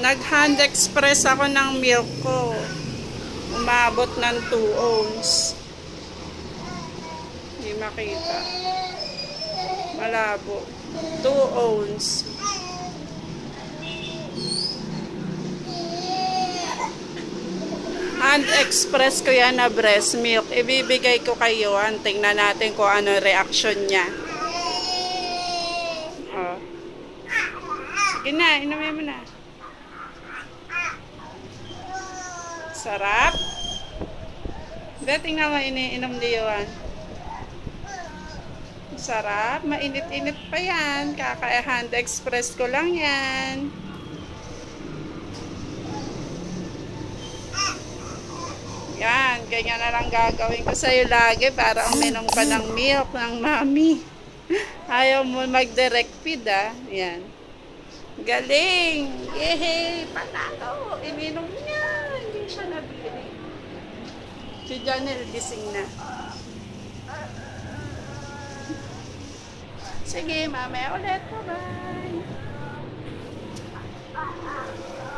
Nag-hand express ako ng milk ko. Umabot ng 2 ounce. Hindi makita. Malabo. 2 ounce. Hand express ko yan na breast milk. Ibibigay ko kayo. Tingnan natin kung ano reaction niya. Oh. Sige na, inumin mo na. Sarap. Tingnan mo, iniinom ni Yohan. Sarap. Mainit-init pa yan. Kaka-hand express ko lang yan. Yan. Ganyan na lang gagawin ko sa'yo lagi para uminom ka ng milk ng mami. Ayaw mo mag-direct feed, ah. Yan. Galing! Yehey! Panalo! Iminom niya! Hindi siya nabili. Si Janelle gising na. Sige, mamaya ulit. Bye-bye!